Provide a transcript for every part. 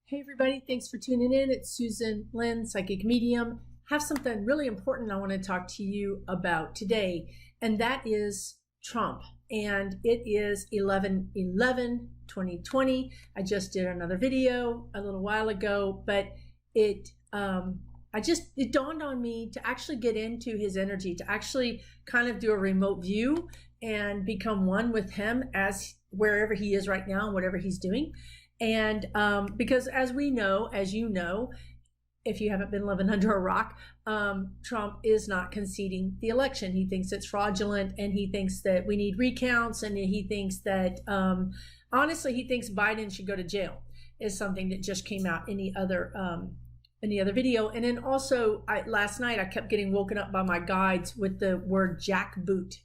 Hey everybody, thanks for tuning in. It's Susan, Lynn, Psychic Medium. Have something really important I want to talk to you about today, and that is Trump. And it is 11/11/2020. I just did another video a little while ago, but it dawned on me to actually get into his energy, to actually kind of do a remote view and become one with him as wherever he is right now and whatever he's doing. And because as we know, as you know, if you haven't been living under a rock, Trump is not conceding the election. He thinks it's fraudulent, and he thinks that we need recounts, and he thinks that, honestly, he thinks Biden should go to jail, is something that just came out in the other video. And then also, last night, I kept getting woken up by my guides with the word jackboot,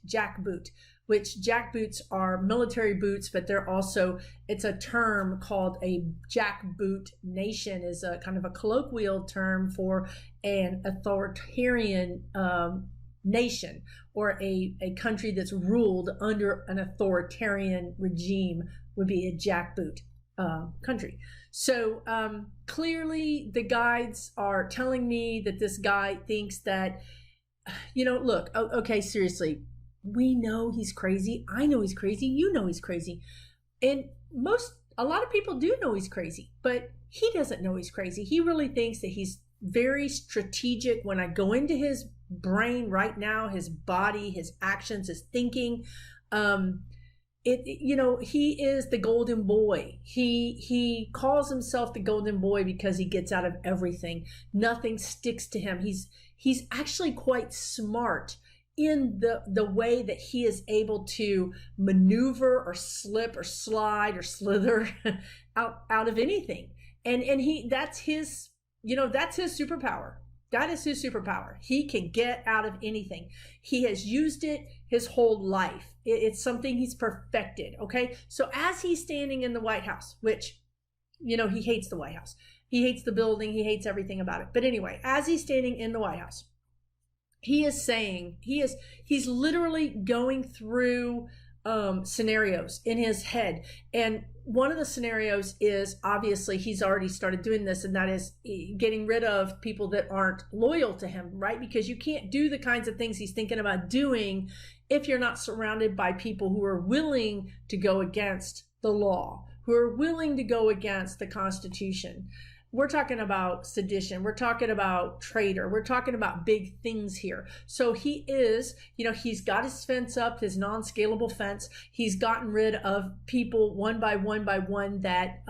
which jackboots are military boots, but they're also, it's a term called a jackboot nation, is a kind of a colloquial term for an authoritarian nation, or a country that's ruled under an authoritarian regime would be a jackboot country. So clearly the guides are telling me that this guy thinks that, look, okay, seriously, we know he's crazy. I know he's crazy. You know he's crazy. And a lot of people do know he's crazy, but he doesn't know he's crazy. He really thinks that he's very strategic. When I go into his brain right now, his body, his actions, his thinking, he is the golden boy. He calls himself the golden boy because he gets out of everything. Nothing sticks to him. He's actually quite smart in the way that he is able to maneuver or slip or slide or slither out of anything. And that's his superpower. That is his superpower. He can get out of anything. He has used it his whole life. It's something he's perfected. Okay. So as he's standing in the White House, which, he hates the White House. He hates the building. He hates everything about it. But anyway, as he's standing in the White House, he is saying, he's literally going through scenarios in his head. And one of the scenarios is, obviously, he's already started doing this, and that is getting rid of people that aren't loyal to him, right? Because you can't do the kinds of things he's thinking about doing if you're not surrounded by people who are willing to go against the law, who are willing to go against the Constitution. We're talking about sedition. We're talking about traitor. We're talking about big things here. So he is, he's got his fence up, his non-scalable fence. He's gotten rid of people one by one that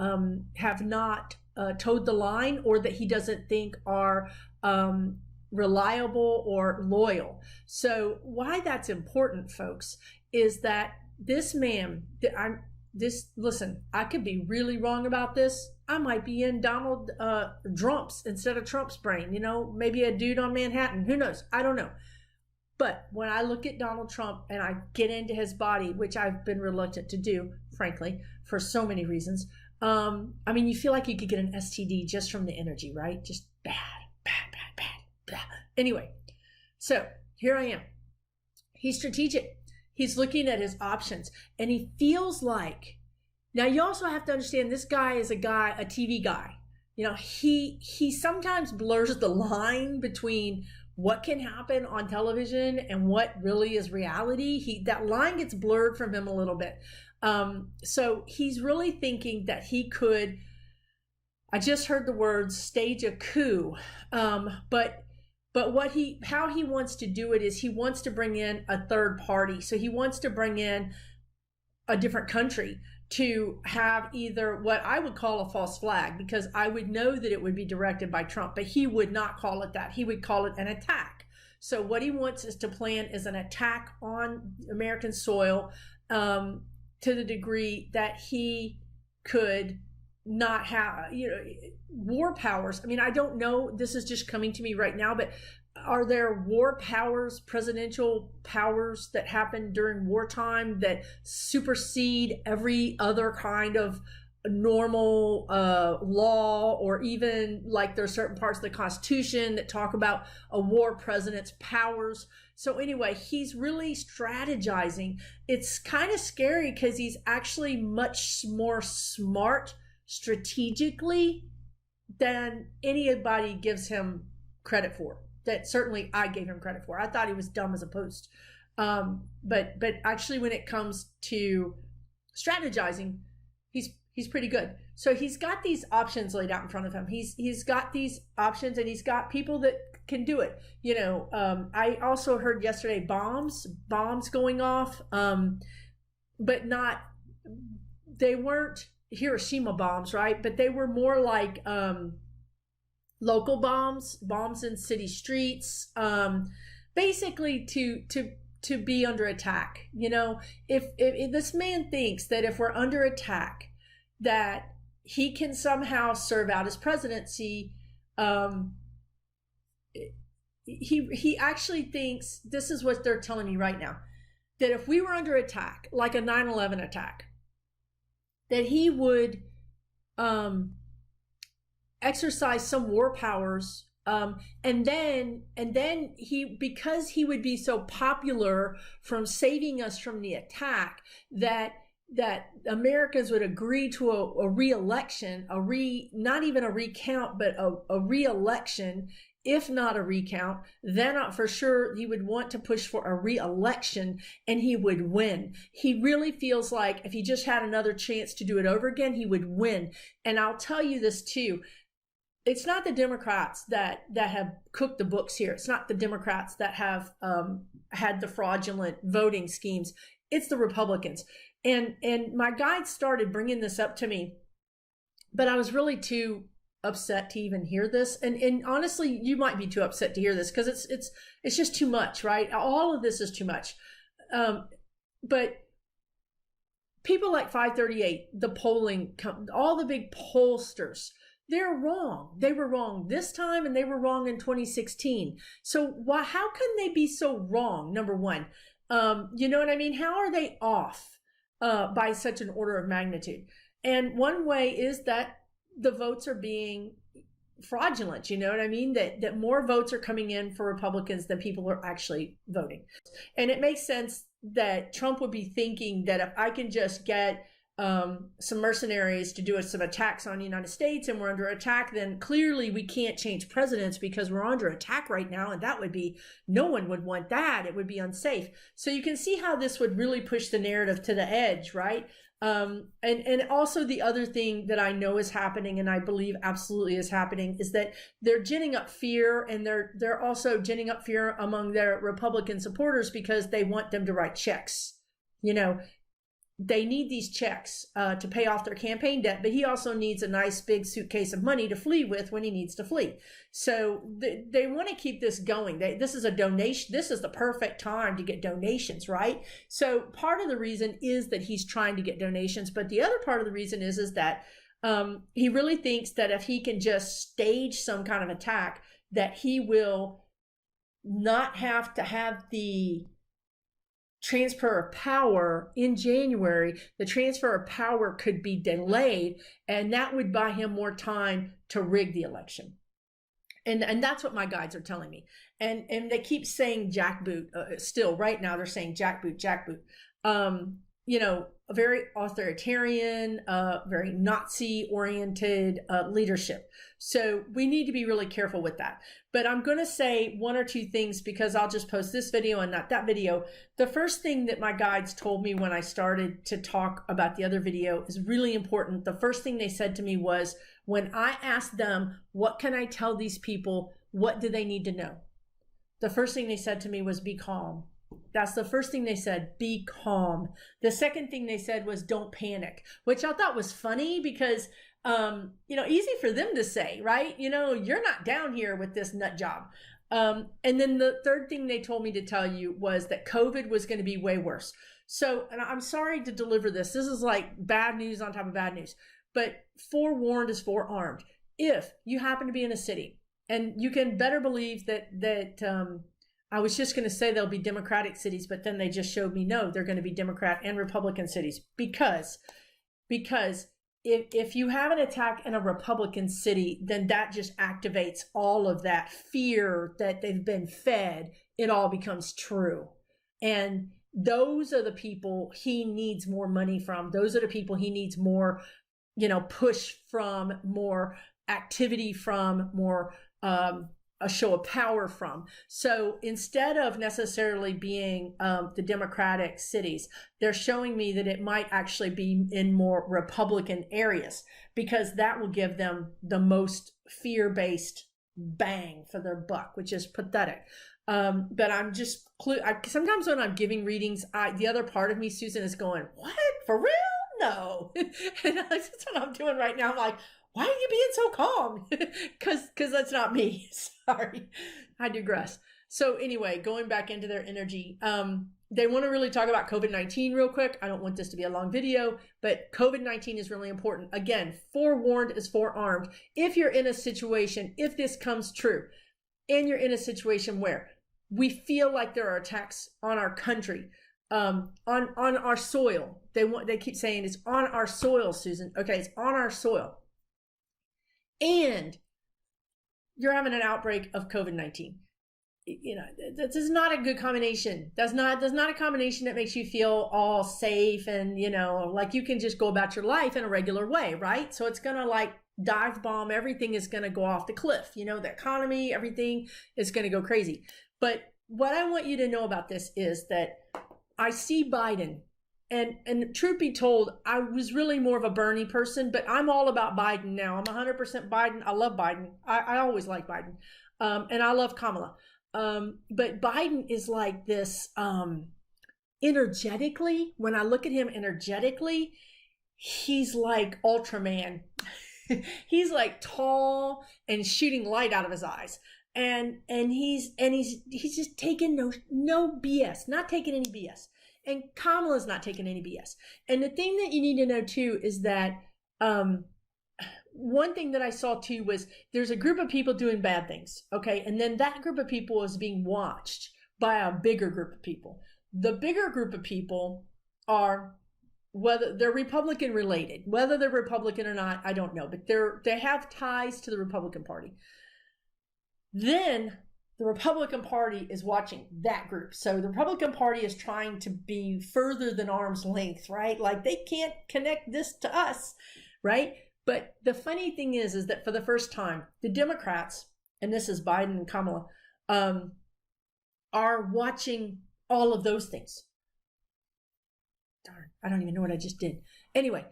have not towed the line, or that he doesn't think are reliable or loyal. So why that's important, folks, is that this man, listen, I could be really wrong about this. I might be in Donald Trump's instead of Trump's brain, maybe a dude on Manhattan. Who knows? I don't know. But when I look at Donald Trump and I get into his body, which I've been reluctant to do, frankly, for so many reasons. You feel like you could get an STD just from the energy, right? Just bad. Anyway, so here I am. He's strategic. He's looking at his options, and he feels like, now you also have to understand, this guy is a TV guy. He sometimes blurs the line between what can happen on television and what really is reality. That line gets blurred from him a little bit. So he's really thinking that he could, I just heard the words, stage a coup. But how he wants to do it is he wants to bring in a third party. So he wants to bring in a different country to have either what I would call a false flag, because I would know that it would be directed by Trump, but he would not call it that. He would call it an attack. So what he wants is to plan is an attack on American soil to the degree that he could not have, war powers. I don't know, this is just coming to me right now, but are there war powers, presidential powers that happen during wartime that supersede every other kind of normal law, or even like there's certain parts of the Constitution that talk about a war president's powers? So anyway, he's really strategizing. It's kind of scary because he's actually much more smart strategically than anybody gives him credit for. That certainly I gave him credit for. I thought he was dumb as a post. But actually when it comes to strategizing, he's pretty good. So he's got these options laid out in front of him. He's got these options, and he's got people that can do it. You know, I also heard yesterday bombs going off, but they weren't Hiroshima bombs, right? But they were more like local bombs in city streets, basically to be under attack. You know, if this man thinks that if we're under attack, that he can somehow serve out his presidency, he actually thinks, this is what they're telling me right now, that if we were under attack, like a 9/11 attack, that he would exercise some war powers, and then he, because he would be so popular from saving us from the attack, that Americans would agree to a re-election, not even a recount, but a re-election. If not a recount, then for sure he would want to push for a re-election, and he would win. He really feels like if he just had another chance to do it over again, he would win. And I'll tell you this too. It's not the Democrats that have cooked the books here. It's not the Democrats that have had the fraudulent voting schemes. It's the Republicans. And my guide started bringing this up to me, but I was really too upset to even hear this. And honestly, you might be too upset to hear this because it's just too much, right? All of this is too much. But people like 538, the polling, all the big pollsters, they're wrong. They were wrong this time, and they were wrong in 2016. So how can they be so wrong? Number one, you know what I mean? How are they off by such an order of magnitude? And one way is that the votes are being fraudulent. You know what I mean? That more votes are coming in for Republicans than people are actually voting. And it makes sense that Trump would be thinking that if I can just get some mercenaries to do some attacks on the United States, and we're under attack, then clearly we can't change presidents because we're under attack right now, and that would be, no one would want that. It would be unsafe. So you can see how this would really push the narrative to the edge, right? And also the other thing that I know is happening, and I believe absolutely is happening, is that they're ginning up fear, and they're also ginning up fear among their Republican supporters because they want them to write checks. You know, they need these checks to pay off their campaign debt, but he also needs a nice big suitcase of money to flee with when he needs to flee. So they want to keep this going. This is a donation. This is the perfect time to get donations, right? So part of the reason is that he's trying to get donations, but the other part of the reason is that he really thinks that if he can just stage some kind of attack, that he will not have to have the transfer of power in January. The transfer of power could be delayed, and that would buy him more time to rig the election. And that's what my guides are telling me. And they keep saying jackboot. Still right now they're saying jackboot. You know, a very authoritarian, very Nazi-oriented leadership. So we need to be really careful with that. But I'm going to say one or two things because I'll just post this video and not that video. The first thing that my guides told me when I started to talk about the other video is really important. The first thing they said to me was, when I asked them, what can I tell these people? What do they need to know? The first thing they said to me was, be calm. That's the first thing they said, be calm. The second thing they said was, don't panic, which I thought was funny because, you know, easy for them to say, right? You know, you're not down here with this nut job. And then the third thing they told me to tell you was that COVID was going to be way worse. So, and I'm sorry to deliver this. This is like bad news on top of bad news, but forewarned is forearmed. If you happen to be in a city, and you can better believe that I was just going to say there'll be Democratic cities, but then they just showed me, no, they're going to be Democrat and Republican cities because if you have an attack in a Republican city, then that just activates all of that fear that they've been fed. It all becomes true. And those are the people he needs more money from. Those are the people he needs more push from, more activity from, more a show of power from. So instead of necessarily being the Democratic cities, they're showing me that it might actually be in more Republican areas, because that will give them the most fear-based bang for their buck, which is pathetic. But I'm just, sometimes when I'm giving readings, the other part of me, Susan, is going, what? For real? No. And that's what I'm doing right now. I'm like, why are you being so calm? Because that's not me. Sorry, I digress. So anyway, going back into their energy, they want to really talk about COVID-19 real quick. I don't want this to be a long video, but COVID-19 is really important. Again, forewarned is forearmed. If you're in a situation, if this comes true, and you're in a situation where we feel like there are attacks on our country, on our soil, they keep saying it's on our soil, Susan. Okay, it's on our soil. And you're having an outbreak of COVID-19. This is not a good combination. That's not a combination that makes you feel all safe and, like you can just go about your life in a regular way, right? So it's going to like dive bomb. Everything is going to go off the cliff. The economy, everything is going to go crazy. But what I want you to know about this is that I see Biden. And truth be told, I was really more of a Bernie person, but I'm all about Biden now. I'm 100% Biden. I love Biden. I always like Biden. And I love Kamala. But Biden is like this, energetically, when I look at him energetically, he's like Ultraman. He's like tall and shooting light out of his eyes. And he's just taking no BS, not taking any BS. And Kamala's not taking any BS. And the thing that you need to know too is that one thing that I saw too was there's a group of people doing bad things, okay? And then that group of people is being watched by a bigger group of people. The bigger group of people are, whether they're Republican related, whether they're Republican or not, I don't know, but they have ties to the Republican Party. Then the Republican Party is watching that group. So the Republican Party is trying to be further than arm's length, right? Like they can't connect this to us, right? But the funny thing is that for the first time, the Democrats, and this is Biden and Kamala, are watching all of those things. Darn, I don't even know what I just did. Anyway,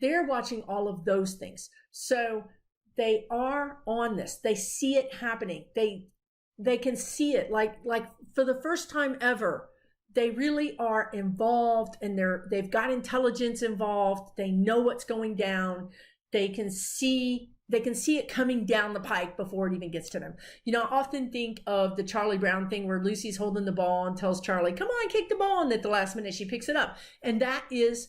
they're watching all of those things. So they are on this. They see it happening. They can see it like for the first time ever. They really are involved, and they've got intelligence involved. They know what's going down. They can see it coming down the pike before it even gets to them. I often think of the Charlie Brown thing where Lucy's holding the ball and tells Charlie, come on, kick the ball. And at the last minute, she picks it up. And that is,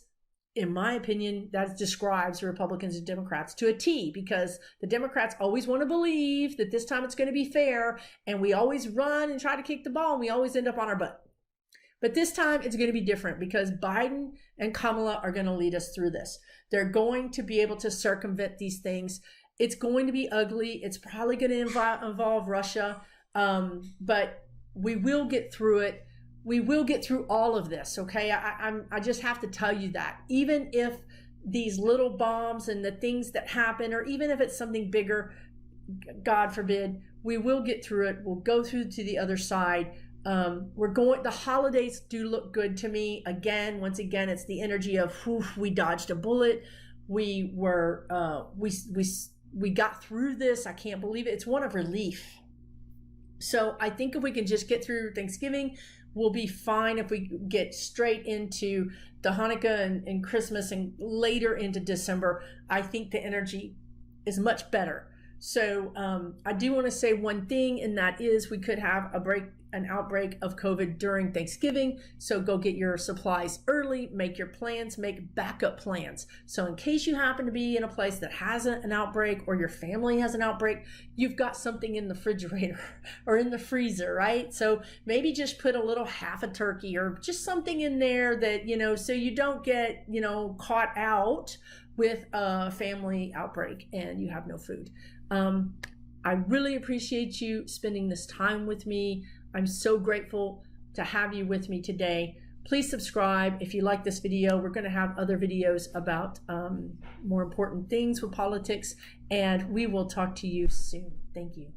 in my opinion, that describes Republicans and Democrats to a T, because the Democrats always want to believe that this time it's going to be fair. And we always run and try to kick the ball, and we always end up on our butt. But this time it's going to be different, because Biden and Kamala are going to lead us through this. They're going to be able to circumvent these things. It's going to be ugly. It's probably going to involve Russia. But we will get through it. We will get through all of this, okay? I just have to tell you that. Even if these little bombs and the things that happen, or even if it's something bigger, God forbid, we will get through it. We'll go through to the other side. The holidays do look good to me. Once again, it's the energy of, we dodged a bullet. We got through this. I can't believe it. It's one of relief. So I think if we can just get through Thanksgiving, we'll be fine. If we get straight into the Hanukkah and Christmas and later into December, I think the energy is much better. So I do want to say one thing, and that is we could have an outbreak of COVID during Thanksgiving. So go get your supplies early, make your plans, make backup plans. So in case you happen to be in a place that has an outbreak, or your family has an outbreak, you've got something in the refrigerator or in the freezer, right? So maybe just put a little half a turkey or just something in there that, so you don't get, caught out with a family outbreak and you have no food. I really appreciate you spending this time with me. I'm so grateful to have you with me today. Please subscribe. If you like this video, we're going to have other videos about more important things with politics, and we will talk to you soon. Thank you.